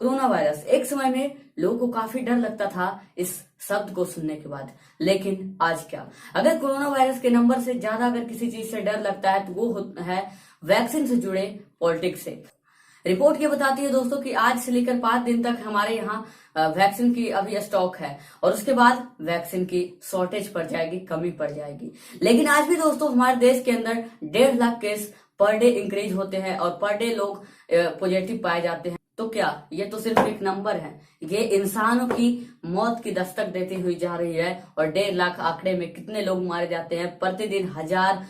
Corona virus एक समय में लोगों को काफी डर लगता था इस शब्द को सुनने के बाद। लेकिन आज क्या, अगर कोरोना वायरस के नंबर से ज्यादा अगर किसी चीज से डर लगता है तो वो है वैक्सीन से जुड़े पॉलिटिक्स से। रिपोर्ट ये बताती है दोस्तों कि आज से लेकर 5 दिन तक हमारे यहाँ वैक्सीन की अभी स्टॉक है और उसके बाद वैक्सीन की शॉर्टेज पड़ जाएगी, कमी पड़ जाएगी। लेकिन आज भी दोस्तों हमारे देश के अंदर 1.5 lakh case per day increase होते हैं और पर डे लोग पॉजिटिव पाए जाते हैं। तो क्या ये तो सिर्फ एक नंबर है? ये इंसानों की मौत की दस्तक देती हुई जा रही है और 1.5 लाख आंकड़े में कितने लोग मारे जाते हैं प्रतिदिन, 1000,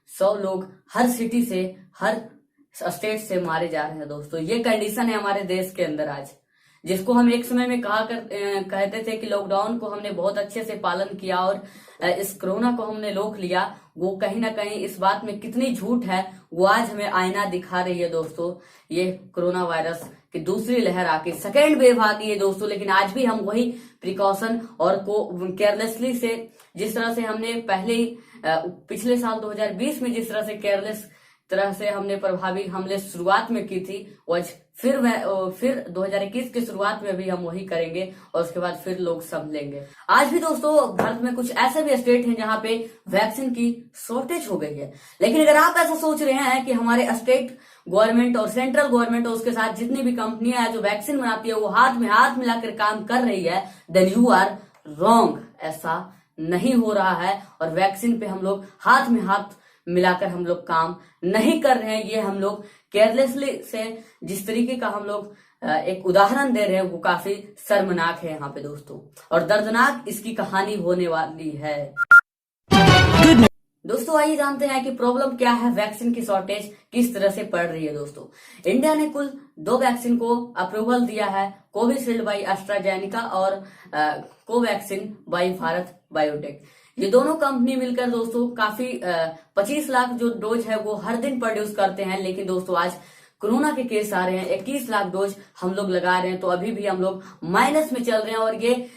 100 लोग हर सिटी से, हर स्टेट से मारे जा रहे हैं दोस्तों। ये कंडीशन है हमारे देश के अंदर आज, जिसको हम एक समय में कहते थे कि लॉकडाउन को हमने बहुत अच्छे से पालन किया और इस कोरोना को हमने रोक लिया। वो कहीं ना कहीं इस बात में कितनी झूठ है वो आज हमें आईना दिखा रही है दोस्तों। ये कोरोना वायरस की दूसरी लहर आके, सेकेंड वेव आ गई है दोस्तों, लेकिन आज भी हम वही प्रिकॉशन और को केयरलेसली से, जिस तरह से हमने पहले ही पिछले साल 2020 में जिस तरह से केयरलेस तरह से हमने प्रभावी हमले शुरुआत में की थी, आज फिर 2021 की शुरुआत में भी हम वही करेंगे और उसके बाद फिर लोग समझेंगे। आज भी दोस्तों भारत में कुछ ऐसे भी स्टेट हैं जहां पे वैक्सीन की शॉर्टेज हो गई है। लेकिन अगर आप ऐसा सोच रहे हैं कि हमारे स्टेट गवर्नमेंट और सेंट्रल गवर्नमेंट और उसके साथ जितनी भी कंपनियां हैं जो वैक्सीन बनाती है वो हाथ में हाथ मिलाकर काम कर रही है, देन यू आर रॉन्ग। ऐसा नहीं हो रहा है और वैक्सीन पे हम लोग हाथ में हाथ मिलाकर हम लोग काम नहीं कर रहे हैं। ये हम लोग केयरलेसली से जिस तरीके का हम लोग एक उदाहरण दे रहे हैं वो काफी शर्मनाक है यहाँ पे दोस्तों, और दर्दनाक इसकी कहानी होने वाली है। दोस्तों आइए जानते हैं कि प्रॉब्लम क्या है, वैक्सीन की शॉर्टेज किस तरह से पड़ रही है। दोस्तों इंडिया ने कुल 2 वैक्सीन को अप्रूवल दिया है, कोविशील्ड बाई एस्ट्राजेनेका और कोवैक्सीन बाई भारत बायोटेक। ये दोनों कंपनी मिलकर दोस्तों काफी 25 लाख जो डोज है वो हर दिन प्रोड्यूस करते हैं। लेकिन दोस्तों आज कोरोना के केस आ रहे हैं, 21 लाख डोज हम लोग लगा रहे हैं, तो अभी भी हम लोग माइनस में चल रहे हैं। और ये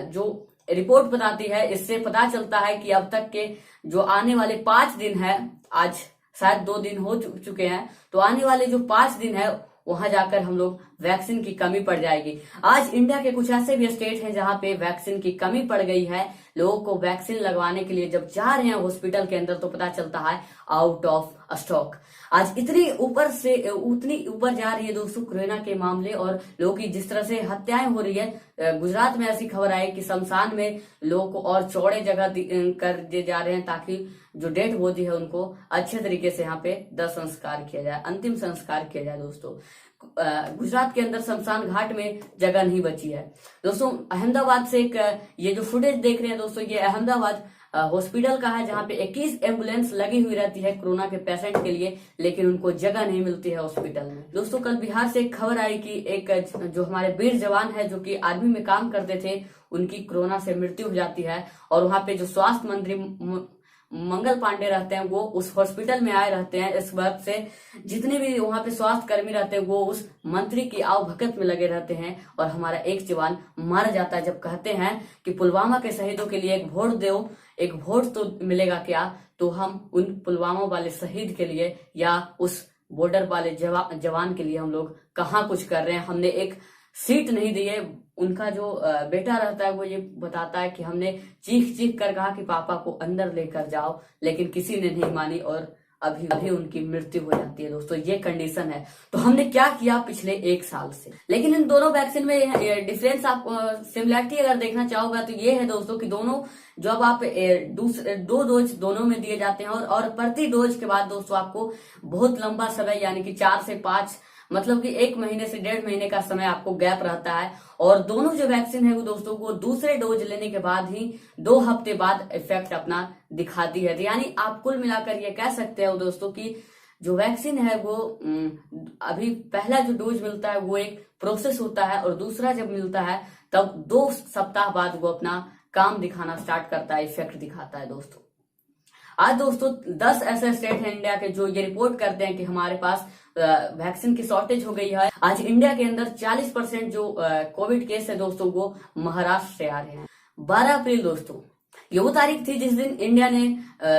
जो रिपोर्ट बताती है इससे पता चलता है कि अब तक के जो आने वाले 5 दिन है, आज शायद 2 दिन हो चुके हैं, तो आने वाले जो 5 दिन है वहां जाकर हम लोग वैक्सीन की कमी पड़ जाएगी। आज इंडिया के कुछ ऐसे भी स्टेट हैं जहां पे वैक्सीन की कमी पड़ गई है। लोगों को वैक्सीन लगवाने के लिए जब जा रहे हैं हॉस्पिटल के अंदर तो पता चलता है आउट ऑफ स्टॉक। आज उतनी ऊपर जा रही है दोस्तों कोरोना के मामले और लोगों की जिस तरह से हत्याएं हो रही है। गुजरात में ऐसी खबर आई कि शमशान में लोगों को और चौड़े जगह कर दिए जा रहे हैं ताकि जो डेड बॉडी है उनको अच्छे तरीके से यहाँ पे दाह संस्कार किया जाए, अंतिम संस्कार किया जाए। दोस्तों गुजरात के अंदर शमशान घाट में जगह नहीं बची है। दोस्तों अहमदाबाद से एक ये जो फुटेज देख रहे हैं दोस्तों, ये अहमदाबाद हॉस्पिटल का है जहां पे 21 एम्बुलेंस लगी हुई रहती है कोरोना के पेशेंट के लिए, लेकिन उनको जगह नहीं मिलती है हॉस्पिटल में। दोस्तों कल बिहार से एक खबर आई कि एक जो हमारे वीर जवान है जो कि आर्मी में काम करते थे, उनकी कोरोना से मृत्यु हो जाती है और वहां पे जो स्वास्थ्य मंत्री मंगल पांडे रहते हैं वो उस हॉस्पिटल में आए रहते हैं। इस वक्त से जितने भी वहां पे स्वास्थ्य कर्मी रहते हैं वो उस मंत्री की आवभगत में लगे रहते हैं और हमारा एक जवान मारा जाता है। जब कहते हैं कि पुलवामा के शहीदों के लिए एक वोट दो, एक वोट तो मिलेगा क्या, तो हम उन पुलवामा वाले शहीद के लिए या उस बॉर्डर वाले जवान के लिए हम लोग कहाँ कुछ कर रहे हैं। हमने एक सीट नहीं दी है। उनका जो बेटा रहता है वो ये बताता है कि हमने चीख चीख कर कहा कि पापा को अंदर लेकर जाओ, लेकिन किसी ने नहीं मानी और अभी उनकी मृत्यु हो जाती है। दोस्तों ये कंडीशन है। तो हमने क्या किया पिछले 1 साल से। लेकिन इन दोनों वैक्सीन में डिफरेंस आप सिमिलरिटी अगर देखना चाहोगे तो ये है दोस्तों कि दोनों जब आप 2 डोज दोनों में दिए जाते हैं और प्रति डोज के बाद दोस्तों आपको बहुत लंबा समय यानी कि 4 से 5 मतलब कि 1 महीने से 1.5 महीने का समय आपको गैप रहता है। और दोनों जो वैक्सीन है वो दोस्तों को दूसरे डोज लेने के बाद ही 2 हफ्ते बाद इफेक्ट अपना दिखाती है। यानी आप कुल मिलाकर ये कह सकते हो दोस्तों कि जो वैक्सीन है वो अभी पहला जो डोज मिलता है वो एक प्रोसेस होता है और दूसरा जब मिलता है तब 2 सप्ताह बाद वो अपना काम दिखाना स्टार्ट करता है, इफेक्ट दिखाता है। दोस्तों आज दोस्तों 10 ऐसे स्टेट हैं इंडिया के जो ये रिपोर्ट करते हैं कि हमारे पास वैक्सीन की शॉर्टेज हो गई है। आज इंडिया के अंदर 40% जो कोविड केस है दोस्तों वो महाराष्ट्र से आ रहे हैं। 12 अप्रैल दोस्तों ये वो तारीख थी जिस दिन इंडिया ने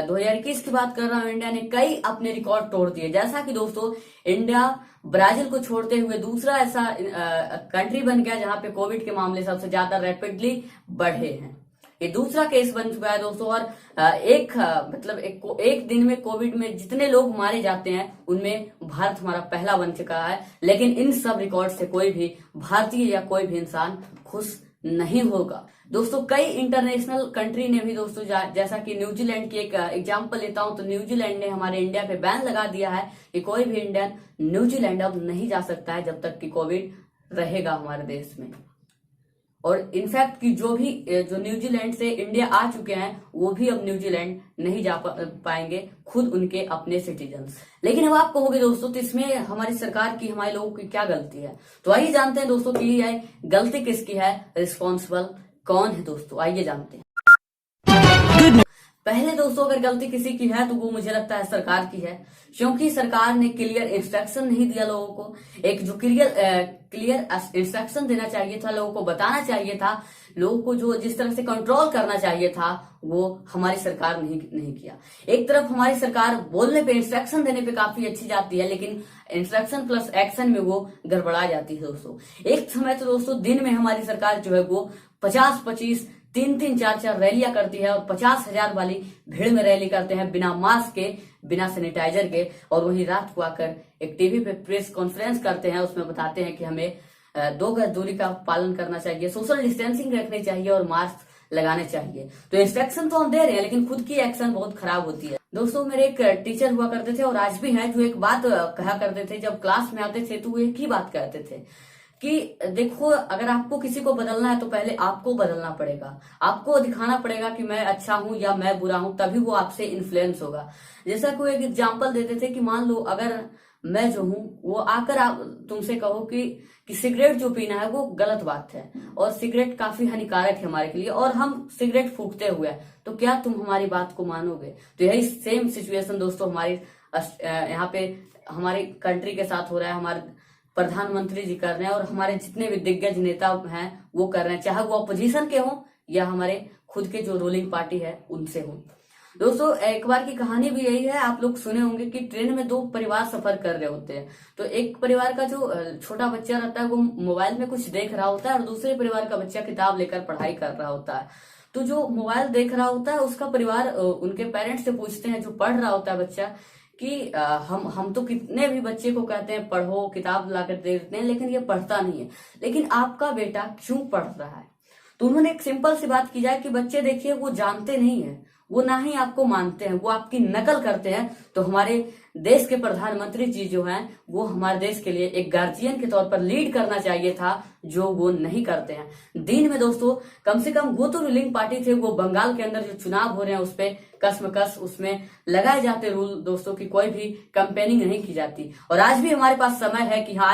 2021 की बात कर रहा हूँ, इंडिया ने कई अपने रिकॉर्ड तोड़ दिए। जैसा कि दोस्तों इंडिया ब्राजील को छोड़ते हुए दूसरा ऐसा कंट्री बन गया जहां पे कोविड के मामले सबसे ज्यादा रैपिडली बढ़े हैं। ये दूसरा केस बन चुका है दोस्तों। और एक दिन में कोविड में जितने लोग मारे जाते हैं उनमें भारत हमारा पहला बन चुका है। लेकिन इन सब रिकॉर्ड से कोई भी भारतीय या कोई भी इंसान खुश नहीं होगा दोस्तों। कई इंटरनेशनल कंट्री ने भी दोस्तों जैसा कि न्यूजीलैंड की एक एग्जांपल लेता हूं, तो न्यूजीलैंड ने हमारे इंडिया पे बैन लगा दिया है कि कोई भी इंडियन न्यूजीलैंड अब नहीं जा सकता है जब तक कि कोविड रहेगा हमारे देश में। और इनफैक्ट कि जो न्यूजीलैंड से इंडिया आ चुके हैं वो भी अब न्यूजीलैंड नहीं जा पाएंगे, खुद उनके अपने सिटीजन्स। लेकिन अब आप कहोगे दोस्तों तो इसमें हमारी सरकार की, हमारे लोगों की क्या गलती है? तो आइए जानते हैं दोस्तों कि ये गलती किसकी है, रिस्पॉन्सिबल कौन है दोस्तों, आइए जानते हैं। पहले दोस्तों अगर गलती किसी की है तो वो मुझे लगता है सरकार की है, क्योंकि सरकार ने क्लियर इंस्ट्रक्शन नहीं दिया लोगों को। एक जो क्लियर इंस्ट्रक्शन देना चाहिए था, लोगों को बताना चाहिए था, लोगों को जो जिस तरह से कंट्रोल करना चाहिए था वो हमारी सरकार नहीं किया। एक तरफ हमारी सरकार बोलने पे, इंस्ट्रक्शन देने पे काफी अच्छी जाती है, लेकिन इंस्ट्रक्शन प्लस एक्शन में वो गड़बड़ा जाती है दोस्तों। एक समय तो दोस्तों दिन में हमारी सरकार जो है वो 50-25, 3-3, 4-4 रैलियां करती है और 50,000 वाली भीड़ में रैली करते हैं बिना मास्क के, बिना सैनिटाइजर के। और वही रात को आकर एक टीवी पे प्रेस कॉन्फ्रेंस करते हैं, उसमें बताते हैं कि हमें 2 गज दूरी का पालन करना चाहिए, सोशल डिस्टेंसिंग रखनी चाहिए और मास्क लगाने चाहिए। तो इंस्ट्रक्शन तो हम दे रहे हैं लेकिन खुद की एक्शन बहुत खराब होती है दोस्तों। मेरे एक टीचर हुआ करते थे और आज भी हैं, जो एक बात कहा करते थे जब क्लास में आते थे, तो वो एक ही बात कहते थे कि देखो अगर आपको किसी को बदलना है तो पहले आपको बदलना पड़ेगा, आपको दिखाना पड़ेगा कि मैं अच्छा हूं या मैं बुरा हूं, तभी वो आपसे इन्फ्लुएंस होगा। जैसा कोई एक एग्जांपल देते थे कि मान लो अगर मैं जो हूं वो आकर आप तुमसे कहो कि सिगरेट जो पीना है वो गलत बात है और सिगरेट काफी हानिकारक है हमारे के लिए, और हम सिगरेट फूकते हुए, तो क्या तुम हमारी बात को मानोगे? तो यही सेम सिचुएशन दोस्तों हमारी यहाँ पे हमारी कंट्री के साथ हो रहा है। हमारे प्रधानमंत्री जी कर रहे हैं और हमारे जितने भी दिग्गज नेता हैं वो कर रहे हैं, चाहे वो अपोजिशन के हों या हमारे खुद के जो रूलिंग पार्टी है उनसे हो। दोस्तों एक बार की कहानी भी यही है, आप लोग सुने होंगे कि ट्रेन में 2 परिवार सफर कर रहे होते हैं। तो एक परिवार का जो छोटा बच्चा रहता है वो मोबाइल में कुछ देख रहा होता है और दूसरे परिवार का बच्चा किताब लेकर पढ़ाई कर रहा होता है। तो जो मोबाइल देख रहा होता है उसका परिवार उनके पेरेंट्स से पूछते हैं, जो पढ़ रहा होता है बच्चा, कि हम तो कितने भी बच्चे को कहते हैं पढ़ो, किताब लाकर दे देते हैं, लेकिन ये पढ़ता नहीं है, लेकिन आपका बेटा क्यों पढ़ रहा है? तो उन्होंने एक सिंपल सी बात की जाए कि बच्चे देखिए वो जानते नहीं है, वो ना ही आपको मानते हैं, वो आपकी नकल करते हैं। तो हमारे देश के प्रधानमंत्री जी जो हैं वो हमारे देश के लिए एक गार्जियन के तौर पर लीड करना चाहिए था, जो वो नहीं करते हैं। दिन में दोस्तों कम से कम वो तो रूलिंग पार्टी थे, वो बंगाल के अंदर जो चुनाव हो रहे हैं उस पर कसमकस उसमें लगाए जाते रूल दोस्तों की कोई भी कैंपेनिंग नहीं की जाती। और आज भी हमारे पास समय है कि हाँ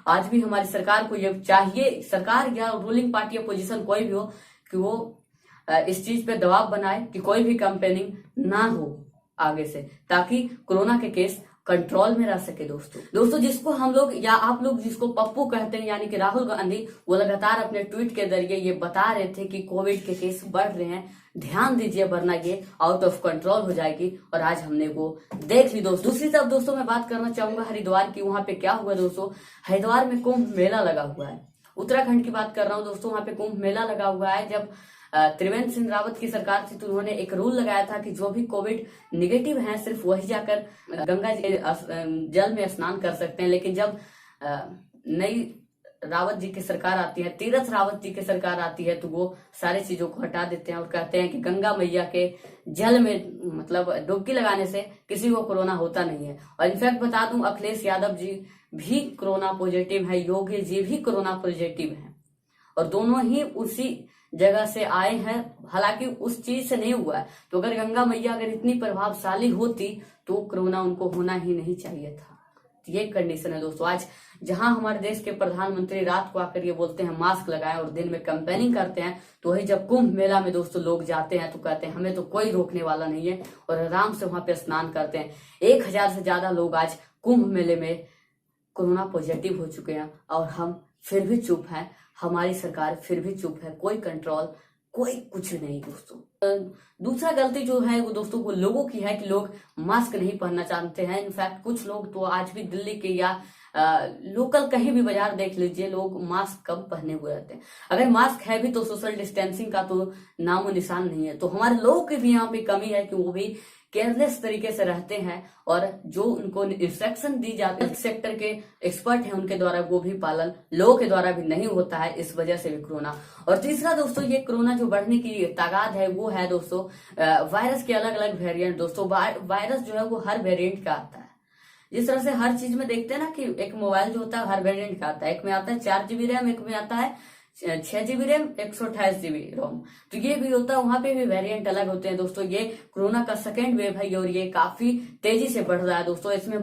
आज भी हमारी सरकार को ये चाहिए, सरकार या रूलिंग पार्टी अपोजिशन कोई भी हो, कि वो इस चीज पे दबाव बनाए कि कोई भी कैंपेनिंग ना हो आगे से, ताकि कोरोना के केस कंट्रोल में रह सके। दोस्तों जिसको हम लोग या आप लोग जिसको पप्पू कहते हैं, यानी कि राहुल गांधी, वो लगातार अपने ट्वीट के जरिए ये बता रहे थे कि कोविड के केस बढ़ रहे हैं, ध्यान दीजिए वरना ये आउट ऑफ कंट्रोल हो जाएगी। और आज हमने वो देख ली दोस्तों। दूसरी तरफ दोस्तों मैं बात करना चाहूंगा हरिद्वार की। वहां पे क्या हुआ दोस्तों, हरिद्वार में कुंभ मेला लगा हुआ है। उत्तराखंड की बात कर रहा हूँ दोस्तों, वहां पे कुंभ मेला लगा हुआ है। जब त्रिवेंद्र सिंह रावत की सरकार थी तो उन्होंने एक रूल लगाया था कि जो भी कोविड निगेटिव हैं सिर्फ वही जाकर गंगा जल में स्नान कर सकते हैं। लेकिन जब नई रावत जी की सरकार आती है, तीरथ रावत जी की सरकार आती है, तो वो सारी चीजों को हटा देते हैं और कहते हैं कि गंगा मैया के जल में मतलब डुबकी लगाने से किसी को कोरोना होता नहीं है। और इनफैक्ट बता दूं अखिलेश यादव जी भी कोरोना पॉजिटिव है, योगी जी भी कोरोना पॉजिटिव है, और दोनों ही उसी जगह से आए हैं, हालांकि उस चीज से नहीं हुआ है। तो अगर गंगा मैया अगर इतनी प्रभावशाली होती तो कोरोना उनको होना ही नहीं चाहिए था। तो ये कंडीशन है दोस्तों। आज जहां हमारे देश के प्रधानमंत्री रात को आकर ये बोलते हैं मास्क लगाएं और दिन में कैंपेनिंग करते हैं, तो वही जब कुंभ मेला में दोस्तों लोग जाते हैं तो कहते हैं हमें तो कोई रोकने वाला नहीं है, और आराम से वहां पे स्नान करते हैं। 1000 से ज्यादा लोग आज कुंभ मेले में कोरोना पॉजिटिव हो चुके हैं और हम फिर भी चुप हैं, हमारी सरकार फिर भी चुप है, कोई कंट्रोल कोई कुछ नहीं दोस्तों। दूसरा गलती जो है वो दोस्तों वो लोगों की है कि लोग मास्क नहीं पहनना चाहते हैं। इनफैक्ट कुछ लोग तो आज भी दिल्ली के या लोकल कहीं भी बाजार देख लीजिए, लोग मास्क कम पहने हुए रहते हैं। अगर मास्क है भी तो सोशल डिस्टेंसिंग का तो नामो निशान नहीं है। तो हमारे लोगों की भी यहाँ पे कमी है कि वो भी केयरलेस तरीके से रहते हैं और जो उनको इंस्ट्रक्शन दी जाती है सेक्टर के एक्सपर्ट हैं उनके द्वारा वो भी पालन लोगों के द्वारा भी नहीं होता है, इस वजह से भी कोरोना। और तीसरा दोस्तों ये कोरोना जो बढ़ने की तादाद है वो है दोस्तों वायरस के अलग अलग वेरिएंट। दोस्तों वायरस जो है वो हर वेरिएंट का आता है। जिस तरह से हर चीज में देखते हैं ना कि एक मोबाइल जो होता है हर वेरिएंट का आता है, एक में आता है 4 GB रैम, एक में आता है 6 GB रैम, 128 GB रोम। तो ये भी होता है, वहां पे भी वेरिएंट अलग होते हैं दोस्तों। ये कोरोना का सेकेंड वेव है और ये काफी तेजी से बढ़ रहा है दोस्तों। इसमें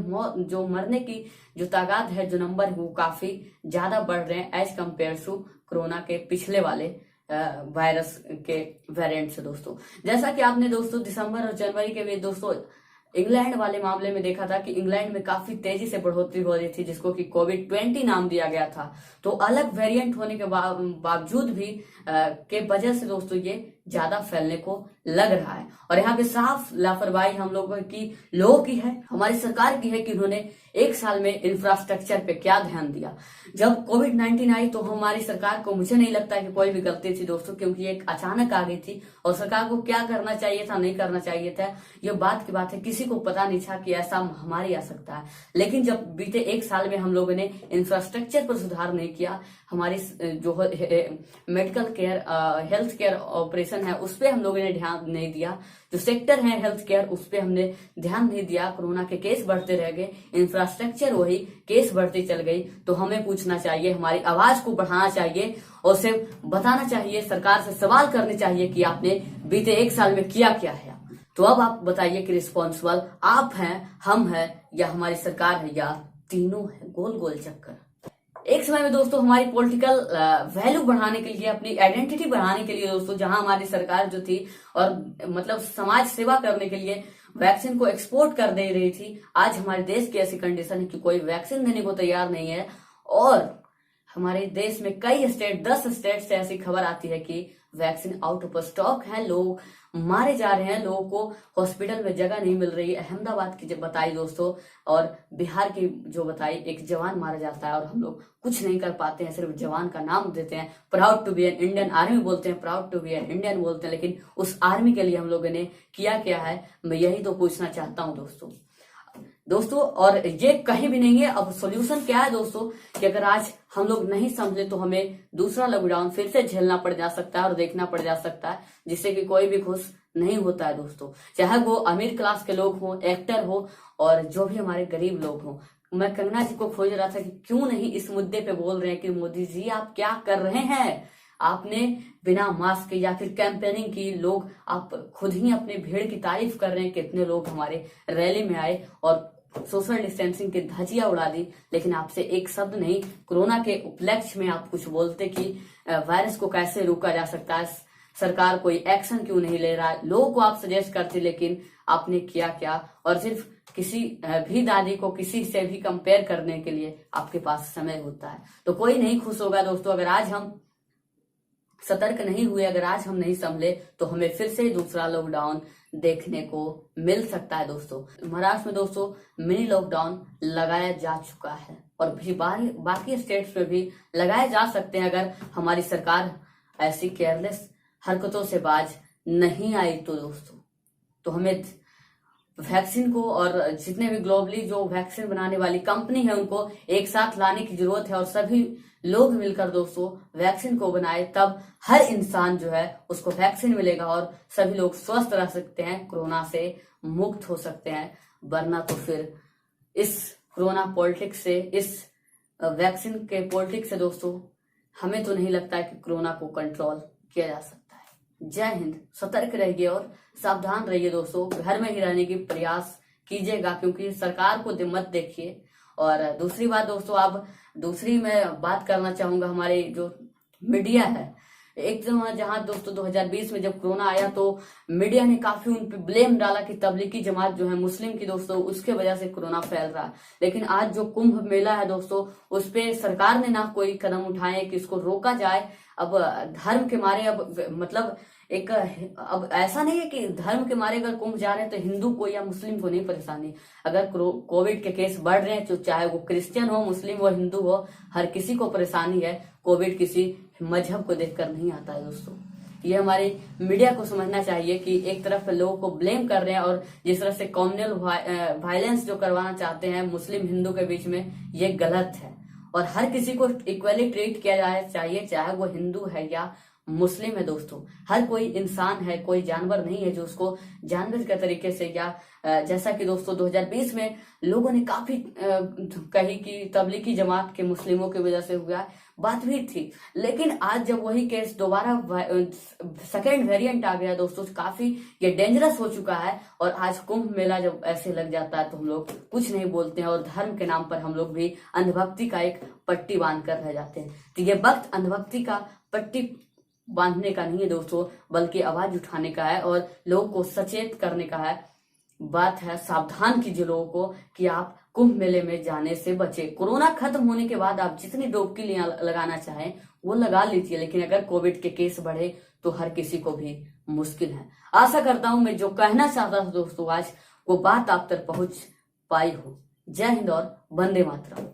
जो मरने की जो तादाद है, जो नंबर है वो काफी ज्यादा बढ़ रहे हैं एज कम्पेयर टू कोरोना के पिछले वाले वायरस के वेरिएंट से दोस्तों। जैसा कि आपने दोस्तों दिसंबर और जनवरी के भी दोस्तों इंग्लैंड वाले मामले में देखा था कि इंग्लैंड में काफी तेजी से बढ़ोतरी हो रही थी, जिसको कि कोविड-20 नाम दिया गया था। तो अलग वेरिएंट होने के बावजूद भी के वजह से दोस्तों ये ज्यादा फैलने को लग रहा है। और यहाँ पे साफ लापरवाही हम लोगों की है, हमारी सरकार की है कि उन्होंने एक साल में इंफ्रास्ट्रक्चर पे क्या ध्यान दिया। जब कोविड-19 आई तो हमारी सरकार को मुझे नहीं लगता कि कोई भी गलती थी दोस्तों, क्योंकि एक अचानक आ गई थी और सरकार को क्या करना चाहिए था नहीं करना चाहिए था ये बात की बात है। किसी को पता नहीं था कि ऐसा महामारी आ सकता है। लेकिन जब बीते एक साल में हम लोगों ने इंफ्रास्ट्रक्चर पर सुधार नहीं किया, हमारी जो medical care health care operation है उस पर हम लोगों ने ध्यान नहीं दिया, जो सेक्टर है हेल्थ केयर उस पर हमने ध्यान नहीं दिया, कोरोना के केस बढ़ते रह गए, इंफ्रास्ट्रक्चर वही केस बढ़ती चल गई। तो हमें पूछना चाहिए, हमारी आवाज को बढ़ाना चाहिए और उसे बताना चाहिए, सरकार से सवाल करने चाहिए कि आपने बीते एक साल में किया क्या है। तो अब आप बताइए कि रिस्पॉन्सिबल आप हैं, हम हैं या हमारी सरकार है या तीनों है? गोल गोल चक्कर। एक समय में दोस्तों हमारी पॉलिटिकल वैल्यू बढ़ाने के लिए, अपनी आइडेंटिटी बढ़ाने के लिए दोस्तों, जहां हमारी सरकार जो थी और मतलब समाज सेवा करने के लिए वैक्सीन को एक्सपोर्ट कर दे रही थी, आज हमारे देश की ऐसी कंडीशन है कि कोई वैक्सीन देने को तैयार नहीं है। और हमारे देश में कई स्टेट 10 स्टेट से ऐसी खबर आती है कि वैक्सीन आउट ऑफ स्टॉक है, लोग मारे जा रहे हैं, लोगों को हॉस्पिटल में जगह नहीं मिल रही है। अहमदाबाद की जब बताई दोस्तों और बिहार की जो बताई, एक जवान मारा जाता है और हम लोग कुछ नहीं कर पाते हैं, सिर्फ जवान का नाम देते हैं, proud to be an Indian army बोलते हैं, proud to be an Indian बोलते हैं, लेकिन उस आर्मी के लिए हम लोगों ने किया क्या है, मैं यही तो पूछना चाहता हूं दोस्तों। और ये कहीं भी नहीं है। अब सॉल्यूशन क्या है दोस्तों कि अगर आज हम लोग नहीं समझे तो हमें दूसरा लॉकडाउन फिर से झेलना पड़ जा सकता है और देखना पड़ जा सकता है, जिससे कि कोई भी खुश नहीं होता है दोस्तों, चाहे वो अमीर क्लास के लोग हो, एक्टर हो और जो भी हमारे गरीब लोग हो। मैं कंगना जी को खोज रहा था कि क्यों नहीं इस मुद्दे पे बोल रहे हैं कि मोदी जी आप क्या कर रहे हैं, आपने बिना मास्क के या फिर कैंपेनिंग की, लोग आप खुद ही अपने भीड़ की तारीफ कर रहे हैं, कितने लोग हमारे रैली में आए और सोशल डिस्टेंसिंग की धज्जियां उड़ा दी, लेकिन आपसे एक शब्द नहीं, कोरोना के उपलक्ष्य में आप कुछ बोलते कि वायरस को कैसे रोका जा सकता है, सरकार कोई एक्शन क्यों नहीं ले रहा है। लोगों को आप सजेस्ट करते, लेकिन आपने किया क्या? और सिर्फ किसी भी दादी को किसी से भी कंपेयर करने के लिए आपके पास समय होता है। तो कोई नहीं खुश होगा दोस्तों अगर आज हम सतर्क नहीं हुए, अगर आज हम नहीं संभले तो हमें फिर से दूसरा लॉकडाउन देखने को मिल सकता है दोस्तों। महाराष्ट्र में दोस्तों मिनी लॉकडाउन लगाया जा चुका है और भी बाकी स्टेट्स में भी लगाए जा सकते हैं अगर हमारी सरकार ऐसी केयरलेस हरकतों से बाज नहीं आई तो दोस्तों। तो हमें वैक्सीन को और जितने भी ग्लोबली जो वैक्सीन बनाने वाली कंपनी है उनको एक साथ लाने की जरूरत है और सभी लोग मिलकर दोस्तों वैक्सीन को बनाए, तब हर इंसान जो है उसको वैक्सीन मिलेगा और सभी लोग स्वस्थ रह सकते हैं, कोरोना से मुक्त हो सकते हैं। वरना तो फिर इस कोरोना पॉलिटिक्स से, इस वैक्सीन के पॉलिटिक्स से दोस्तों हमें तो नहीं लगता है कि कोरोना को कंट्रोल किया जा सकता है। जय हिंद। सतर्क रहिए और सावधान रहिए दोस्तों, घर में ही रहने की प्रयास कीजिएगा क्योंकि सरकार को मत देखिए। और दूसरी बात दोस्तों, अब दूसरी मैं बात करना चाहूंगा, हमारे जो मीडिया है, एक जहां दोस्तों 2020 में जब कोरोना आया तो मीडिया ने काफी उन पे ब्लेम डाला कि तबलीगी जमात जो है मुस्लिम की दोस्तों, उसके वजह से कोरोना फैल रहा है। लेकिन आज जो कुंभ मेला है दोस्तों, उस पे सरकार ने ना कोई कदम उठाए कि इसको रोका जाए। अब धर्म के मारे अब मतलब एक अब ऐसा नहीं है कि धर्म के मारे अगर कुंभ जा रहे हैं तो हिंदू को या मुस्लिम को नहीं परेशानी। अगर कोविड के केस बढ़ रहे हैं तो चाहे वो क्रिश्चियन हो, मुस्लिम हो, हिंदू हो, हर किसी को परेशानी है। कोविड किसी मजहब को देखकर नहीं आता है दोस्तों। ये हमारी मीडिया को समझना चाहिए कि एक तरफ लोगों को ब्लेम कर रहे हैं और जिस तरह से कम्युनल वायलेंस जो करवाना चाहते हैं मुस्लिम हिंदू के बीच में, ये गलत है। और हर किसी को इक्वली ट्रीट किया जाना चाहिए, चाहे वो हिंदू है या मुस्लिम है दोस्तों। हर कोई इंसान है, कोई जानवर नहीं है जो उसको जानवर के तरीके से या जैसा कि दोस्तों 2020 में लोगों ने काफी कही कि तबलीगी जमात के मुस्लिमों की वजह से हुआ, बात भी थी। लेकिन आज जब वही केस दोबारा सेकेंड वेरिएंट आ गया दोस्तों, काफी ये डेंजरस हो चुका है। और आज कुंभ मेला जब ऐसे लग जाता है तो हम लोग कुछ नहीं बोलते हैं और धर्म के नाम पर हम लोग भी अंधभक्ति का एक पट्टी बांध कर रह जाते हैं। तो ये वक्त अंधभक्ति का पट्टी बांधने का नहीं है दोस्तों, बल्कि आवाज उठाने का है और लोगों को सचेत करने का है। बात है सावधान कीजिए लोगों को कि आप कुंभ मेले में जाने से बचे। कोरोना खत्म होने के बाद आप जितनी डुबकी लगाना चाहें वो लगा लीजिए, लेकिन अगर कोविड के केस बढ़े तो हर किसी को भी मुश्किल है। आशा करता हूं मैं जो कहना चाहता था दोस्तों आज वो बात आप तक पहुंच पाई हो। जय हिंद और वंदे मातरम।